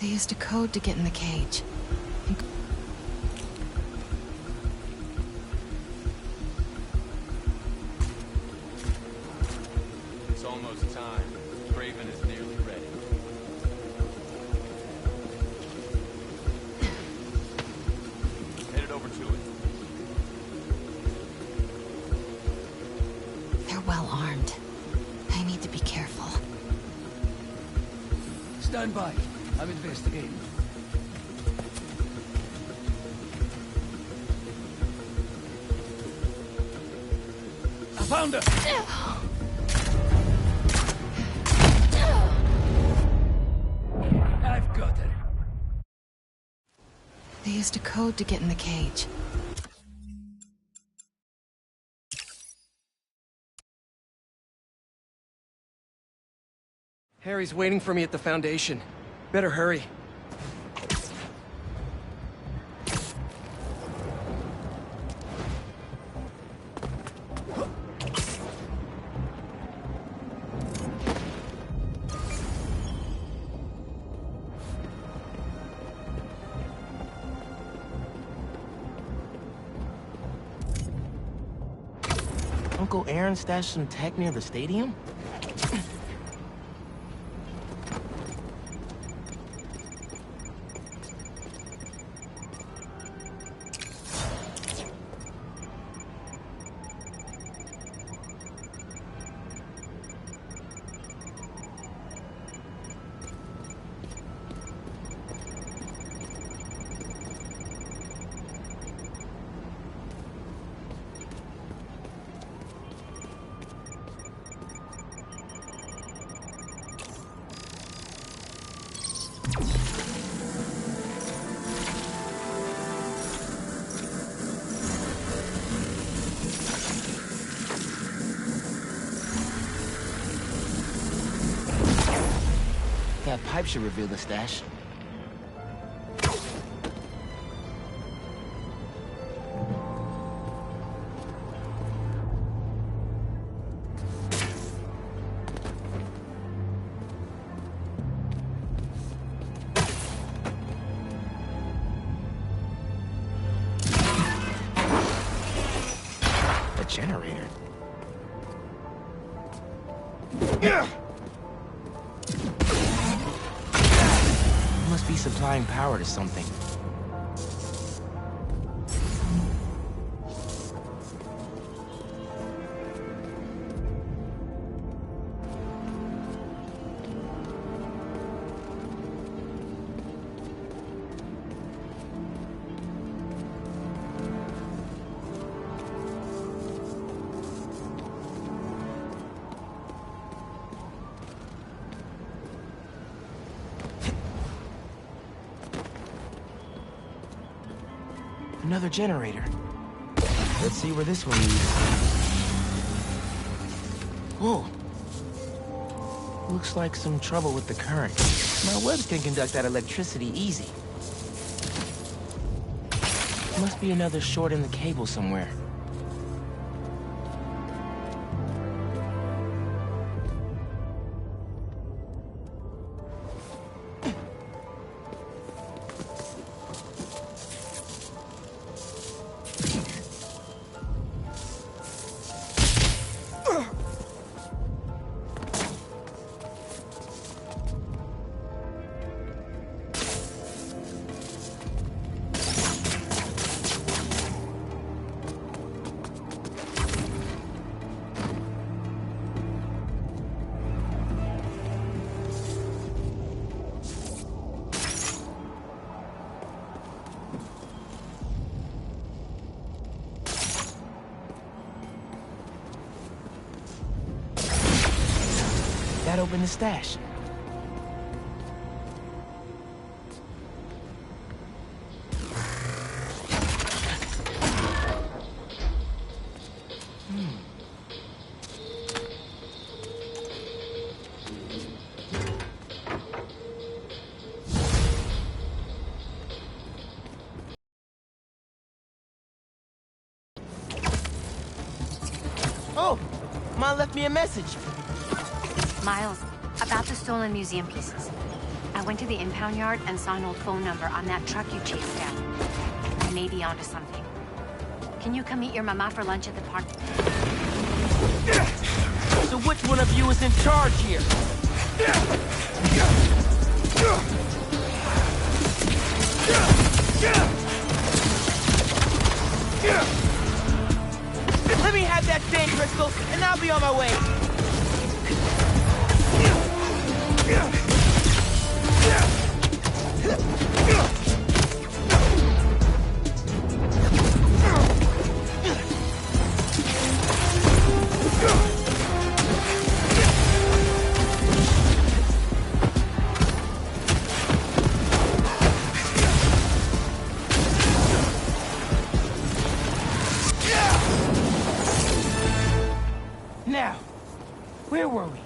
They used a code to get in the cage. It's almost time. Craven is nearly ready. Headed over to it. They're well armed. I need to be careful. Stand by. I'm investigating. I found her! I've got her. They used a code to get in the cage. Harry's waiting for me at the Foundation. Better hurry. Uncle Aaron stashed some tech near the stadium? That pipe should reveal the stash. A generator. Must be supplying power to something. Another generator. Let's see where this one leads. Whoa. Looks like some trouble with the current. My webs can conduct that electricity easy. Must be another short in the cable somewhere. That opened the stash. Oh, Ma left me a message. Miles, about the stolen museum pieces. I went to the impound yard and saw an old phone number on that truck you chased down. I may be onto something. Can you come meet your mama for lunch at the park? So which one of you is in charge here? Let me have that sand crystal, and I'll be on my way. Now, where were we?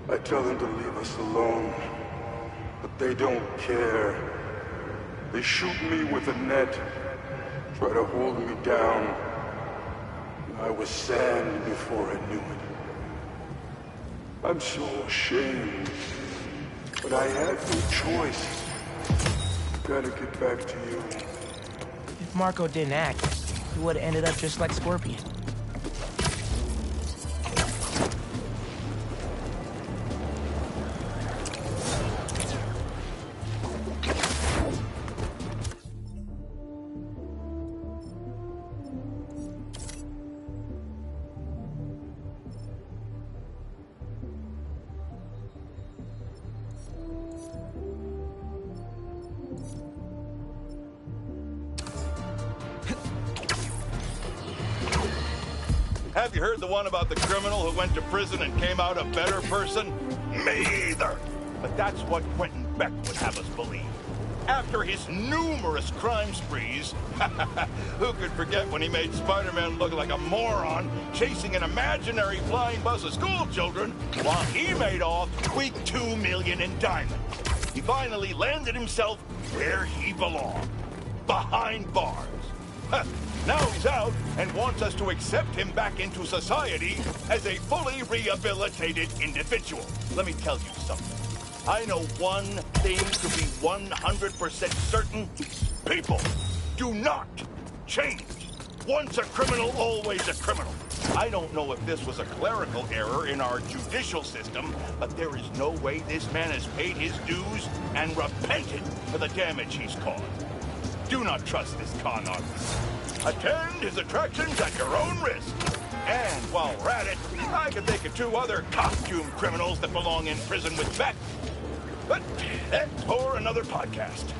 I tell them to leave us alone, but they don't care. They shoot me with a net, try to hold me down. I was sand before I knew it. I'm so ashamed, but I had no choice. Gotta get back to you. If Marco didn't act, he would have ended up just like Scorpion. Have you heard the one about the criminal who went to prison and came out a better person? Me either. But that's what Quentin Beck would have us believe. After his numerous crime sprees, who could forget when he made Spider-Man look like a moron chasing an imaginary flying bus of school children while he made off with $2 million in diamonds? He finally landed himself where he belonged, behind bars. Now he's out and wants us to accept him back into society as a fully rehabilitated individual. Let me tell you something. I know one thing to be 100% certain. People do not change. Once a criminal, always a criminal. I don't know if this was a clerical error in our judicial system, but there is no way this man has paid his dues and repented for the damage he's caused. Do not trust this con artist. Attend his attractions at your own risk. And while we're at it, I can think of 2 other costume criminals that belong in prison with Beck. But that's for another podcast.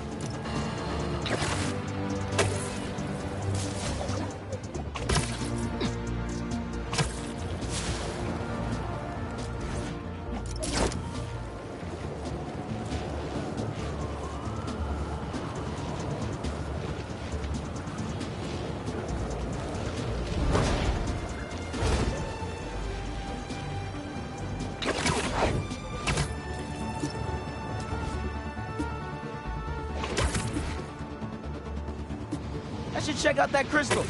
I should check out that crystal.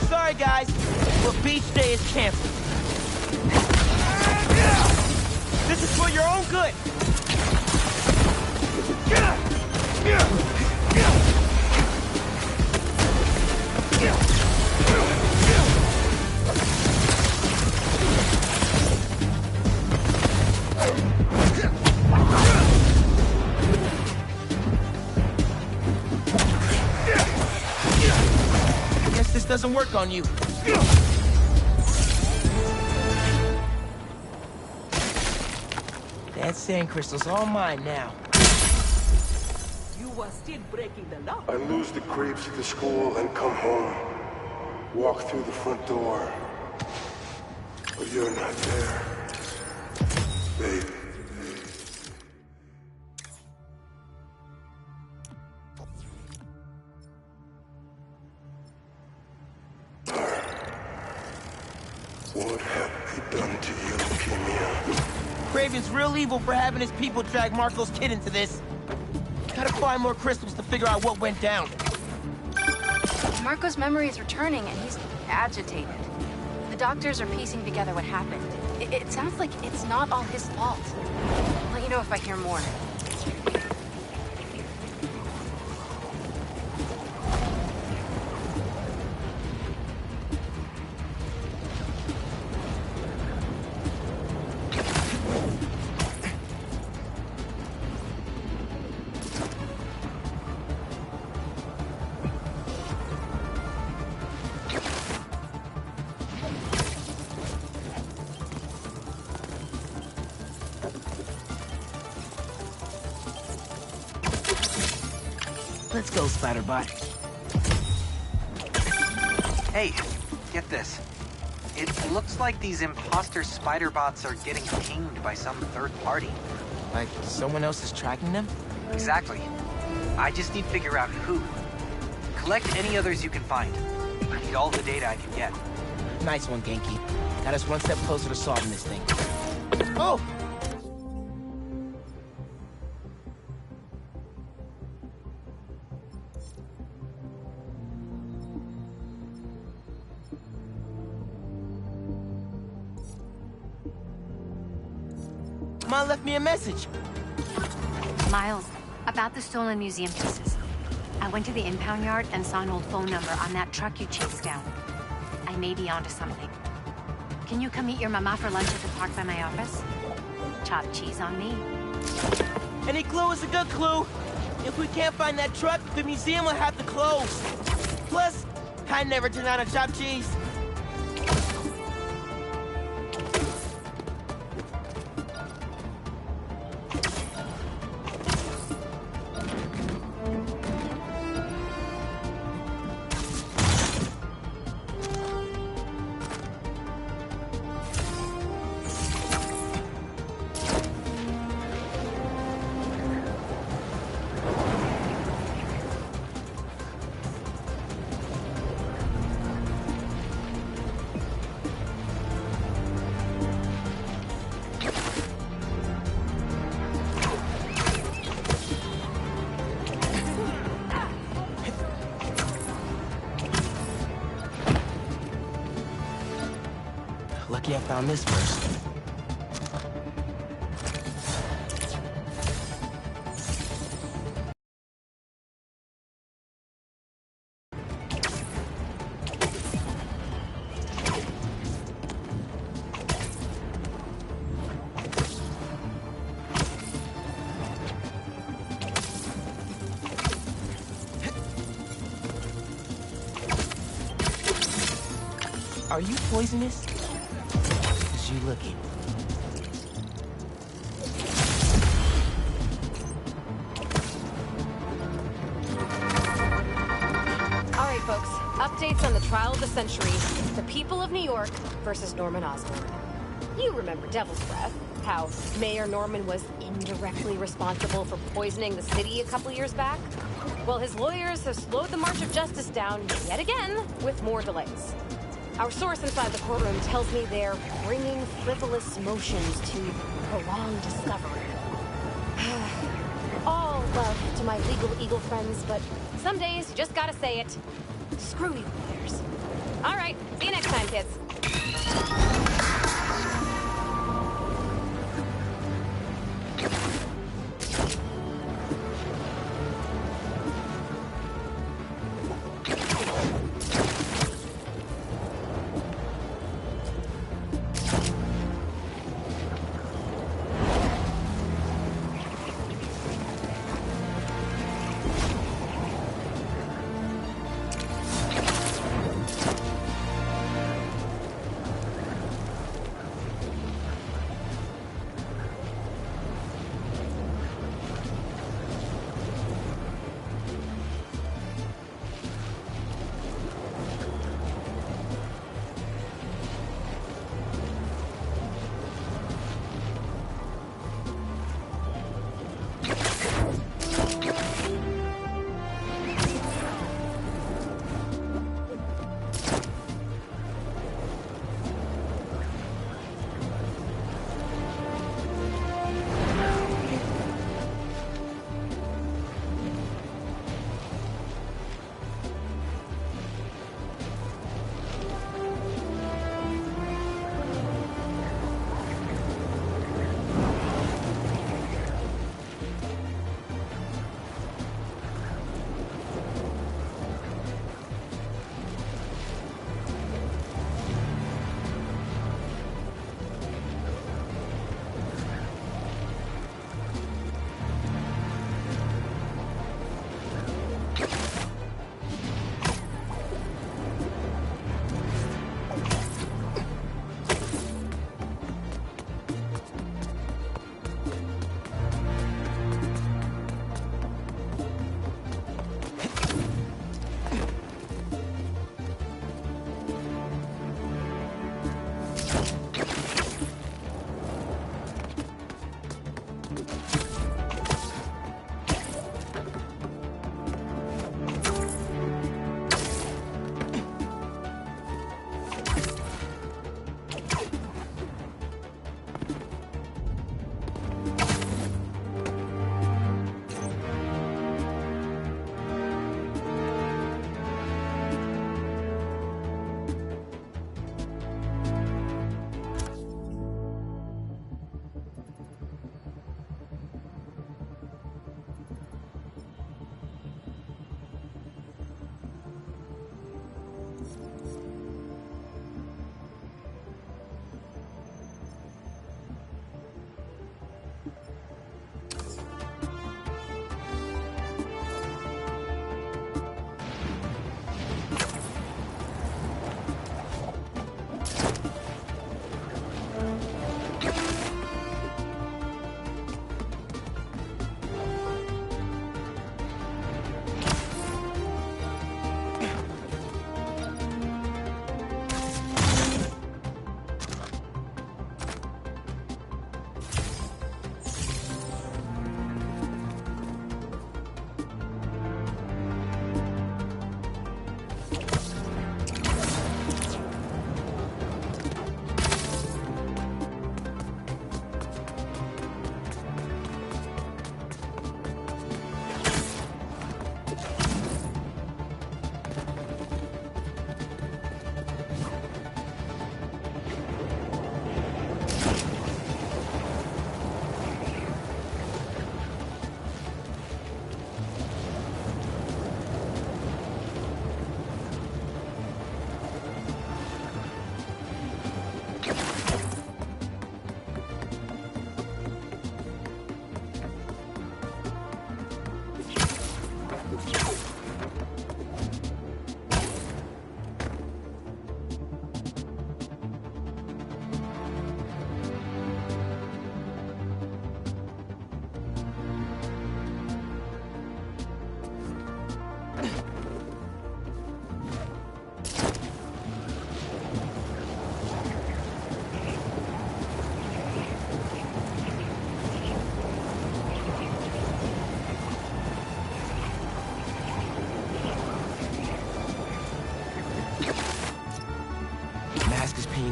Sorry, guys, but beach day is canceled. This is for your own good. Guess this doesn't work on you. That sand crystal's all mine now. You were still breaking the law. I lose the creeps at the school and come home. Walk through the front door. But you're not there. Babe. What have we done to you, Leukemia? Kraven's real evil for having his people drag Marco's kid into this. Gotta find more crystals to figure out what went down. Marco's memory is returning, and he's agitated. The doctors are piecing together what happened. It sounds like it's not all his fault. I'll let you know if I hear more. Let's go, Spider-Bot. Hey, get this. It looks like these imposter spider bots are getting pinged by some third party. Like, someone else is tracking them? Exactly. I just need to figure out who. Collect any others you can find. I need all the data I can get. Nice one, Genki. Got us one step closer to solving this thing. Oh! Mom left me a message. Miles, about the stolen museum pieces. I went to the impound yard and saw an old phone number on that truck you chased down. I may be onto something. Can you come meet your mama for lunch at the park by my office? Chopped cheese on me. Any clue is a good clue. If we can't find that truck, the museum will have to close. Plus, I never turn down a chopped cheese. Lucky I found this first. Are you poisonous? Is you looking? All right, folks. Updates on the trial of the century. The people of New York versus Norman Osborn. You remember Devil's Breath, how Mayor Norman was indirectly responsible for poisoning the city a couple years back? Well, his lawyers have slowed the march of justice down yet again with more delays. Our source inside the courtroom tells me they're bringing frivolous motions to prolong discovery. All love to my legal eagle friends, but some days you just gotta say it. Screw you, lawyers. All right, see you next time, kids.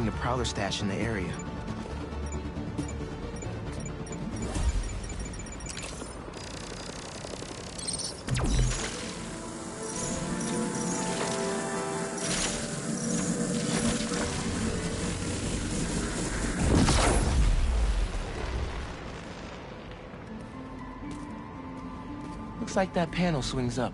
The Prowler stash in the area. Looks like that panel swings up.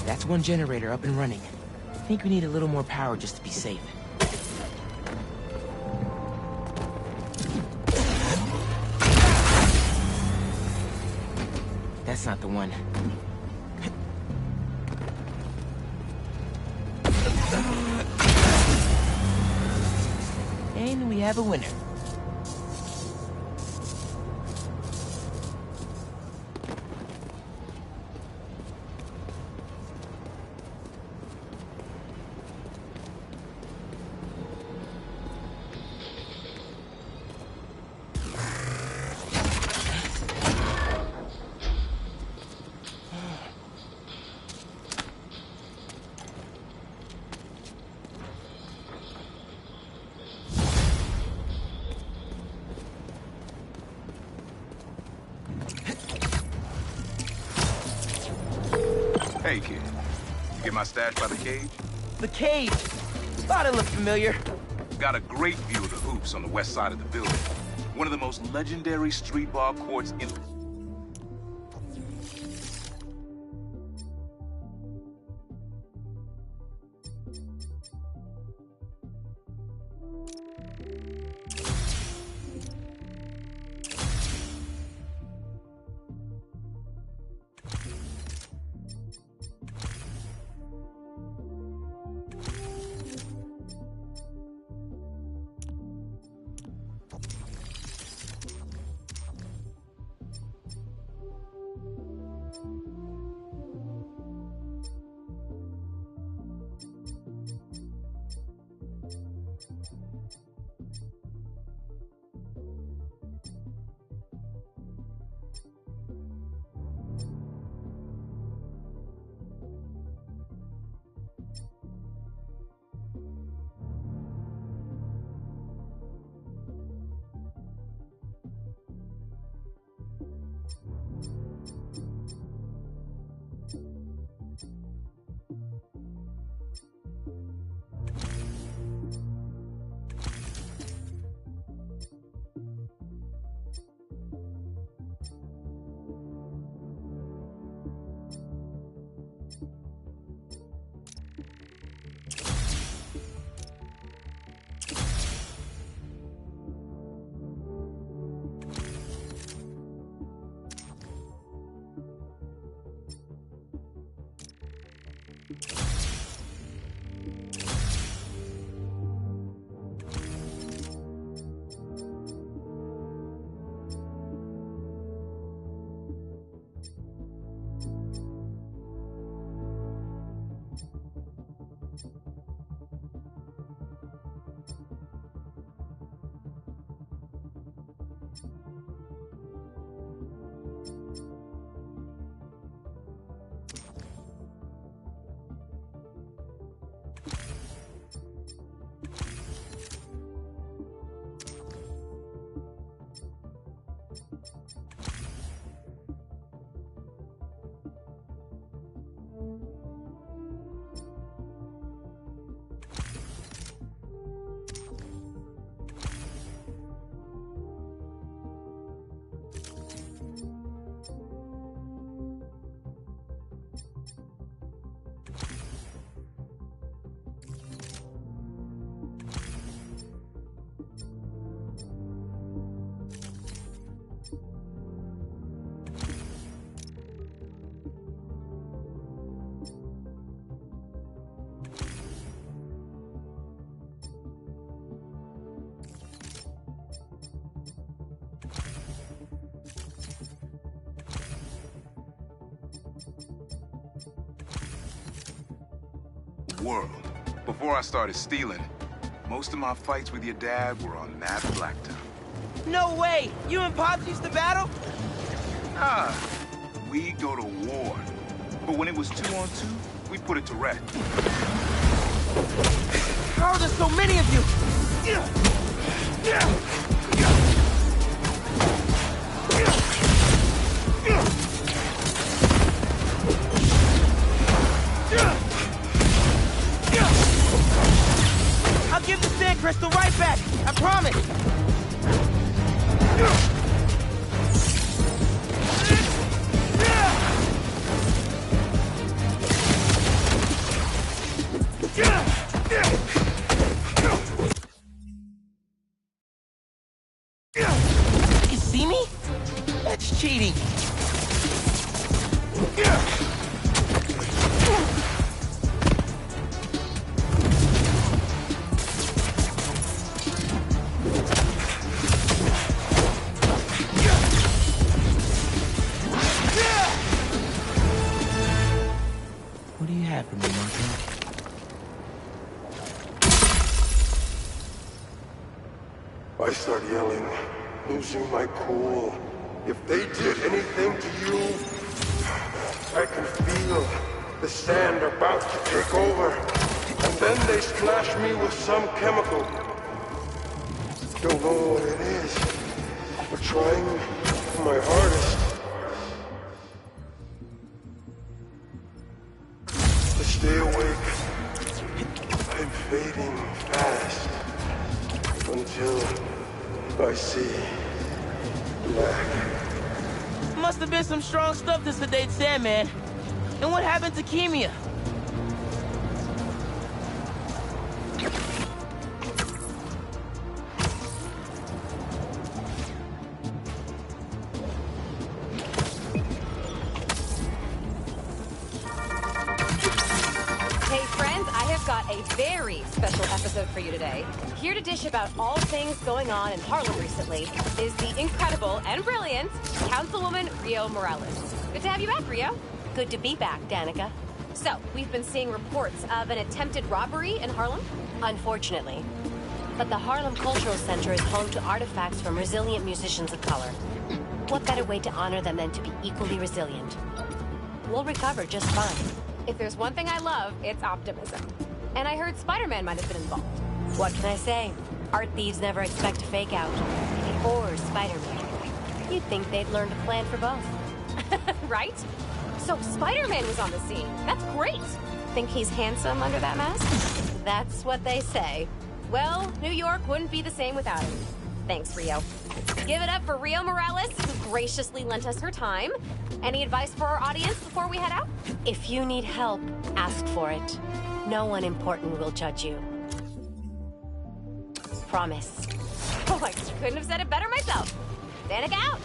That's one generator up and running. I think we need a little more power just to be safe. That's not the one. And we have a winner. Hey, kid. You get my stash by the cage? The cage! Thought it looked familiar. Got a great view of the hoops on the west side of the building. One of the most legendary street ball courts in... world. Before I started stealing, most of my fights with your dad were on that blacktop. No way! You and Pops used to battle? Ah, we go to war. But when it was 2-on-2, we put it to rest. How are there so many of you? I'll give the sand crystal right back, I promise. You see me? That's cheating. What do you have for me, Marco? I start yelling, losing my cool. If they did anything to you, I can feel the sand about to take over. And then they splash me with some chemical. Don't know what it is, but trying my hardest. I see black. Must have been some strong stuff to sedate Sandman. And what happened to Kimia? Hey friends, I have got a very special episode for you today. Here to dish about all things going on in Harlem recently is the incredible and brilliant Councilwoman Rio Morales. Good to have you back, Rio. Good to be back, Danica. So, we've been seeing reports of an attempted robbery in Harlem? Unfortunately. But the Harlem Cultural Center is home to artifacts from resilient musicians of color. What better way to honor them than to be equally resilient? We'll recover just fine. If there's one thing I love, it's optimism. And I heard Spider-Man might have been involved. What can I say? Art thieves never expect to fake out. Or Spider-Man. You'd think they'd learned a plan for both. Right? So Spider-Man was on the scene. That's great. Think he's handsome under that mask? That's what they say. Well, New York wouldn't be the same without him. Thanks, Rio. Give it up for Rio Morales, who graciously lent us her time. Any advice for our audience before we head out? If you need help, ask for it. No one important will judge you. Promise. Oh, I couldn't have said it better myself. Danica out!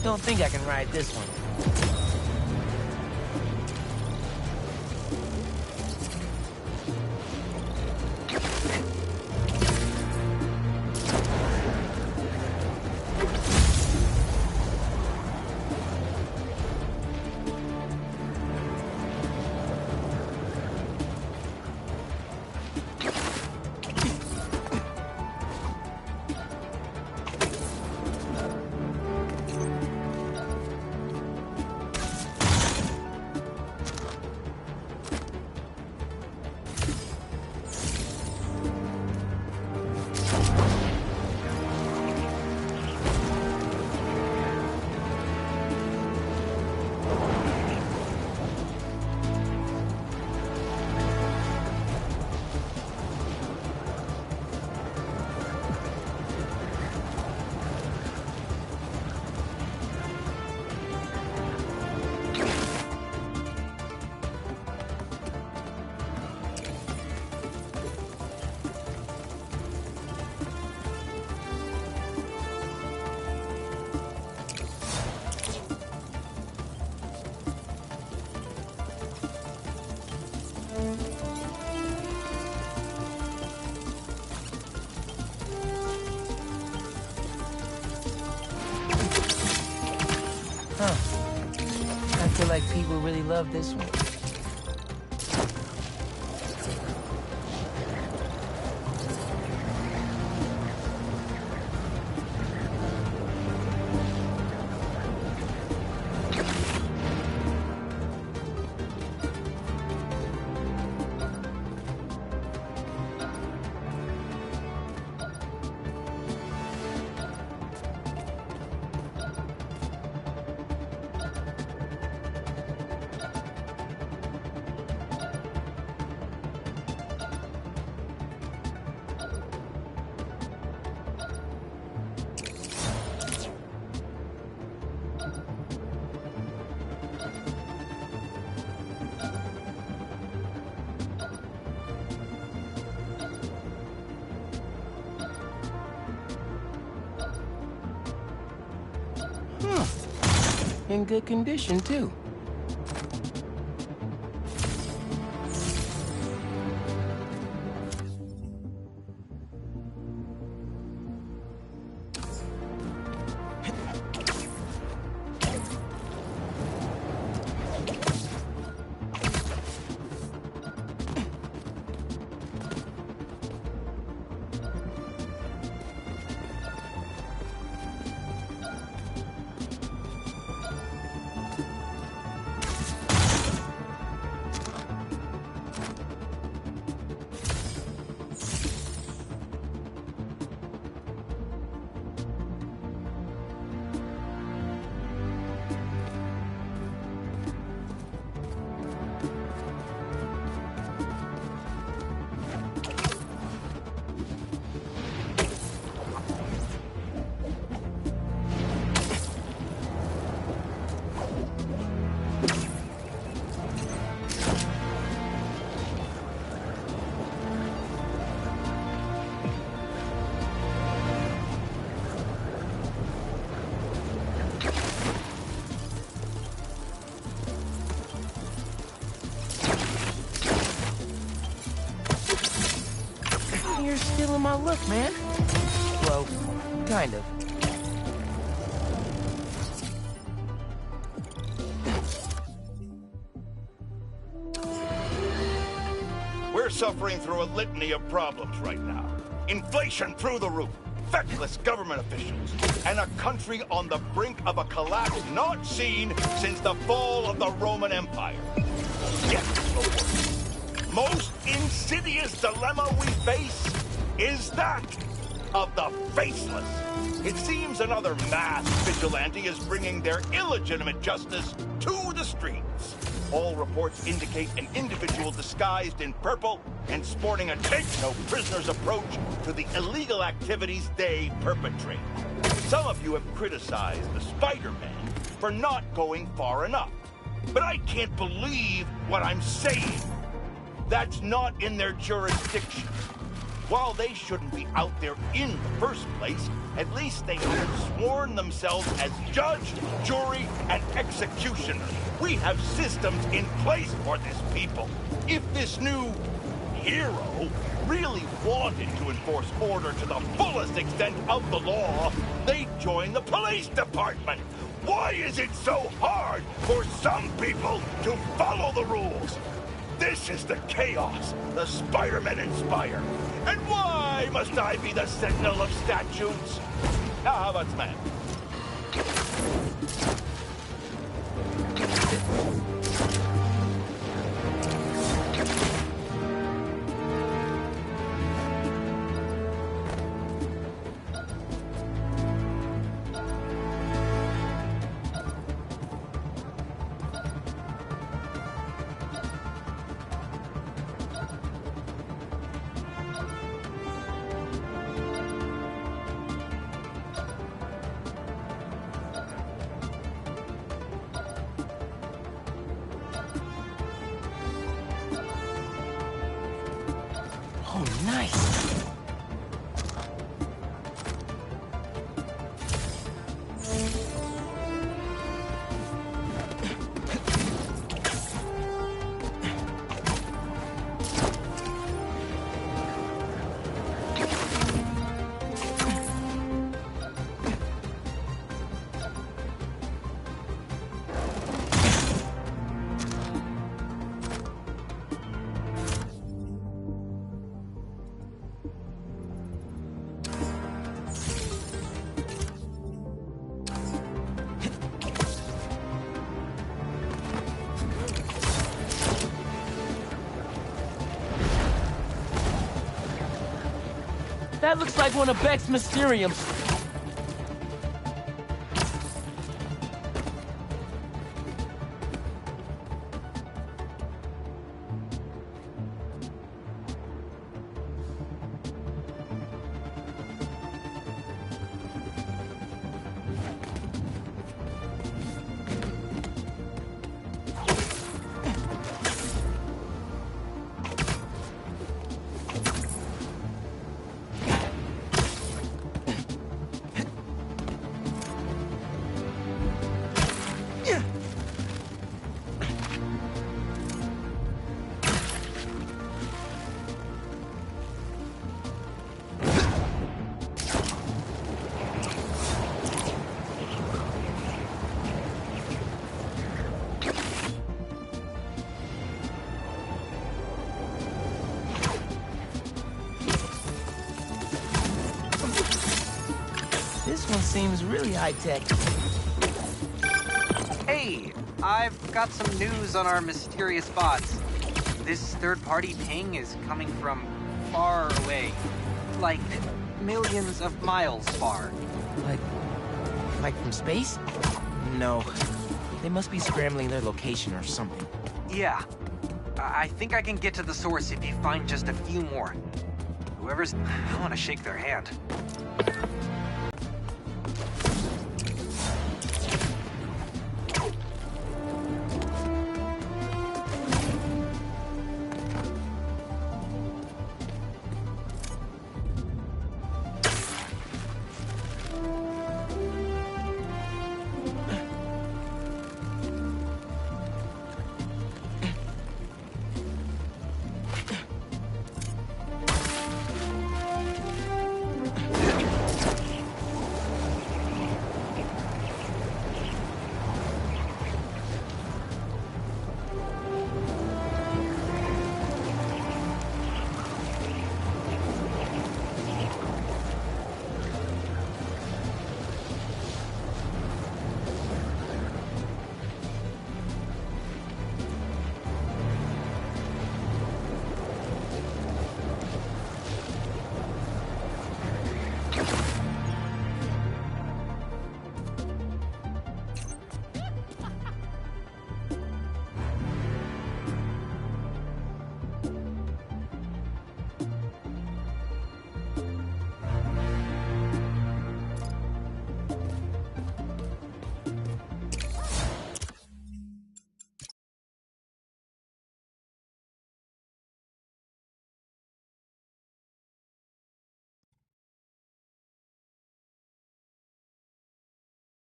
Don't think I can ride this one. I feel like people really love this one. In good condition, too. You're stealing my look, man. Well, kind of. We're suffering through a litany of problems right now. Inflation through the roof, feckless government officials, and a country on the brink of a collapse not seen since the fall of the Roman Empire. Yet the worst, most insidious dilemma we face is that of the faceless. It seems another mass vigilante is bringing their illegitimate justice to the streets. All reports indicate an individual disguised in purple and sporting a take-no-prisoners approach to the illegal activities they perpetrate. Some of you have criticized the Spider-Man for not going far enough. But I can't believe what I'm saying. That's not in their jurisdiction. While they shouldn't be out there in the first place, at least they haven't sworn themselves as judge, jury, and executioner. We have systems in place for this people. If this new hero really wanted to enforce order to the fullest extent of the law, they'd join the police department. Why is it so hard for some people to follow the rules? This is the chaos the Spider-Men inspire. And why must I be the sentinel of statutes? Now, how about Smash? Oh, nice. That looks like one of Beck's Mysteriums. This one seems really high-tech. Hey, I've got some news on our mysterious bots. This third-party ping is coming from far away. Like, millions of miles far. Like from space? No. They must be scrambling their location or something. Yeah. I think I can get to the source if you find just a few more. Whoever's... I want to shake their hand.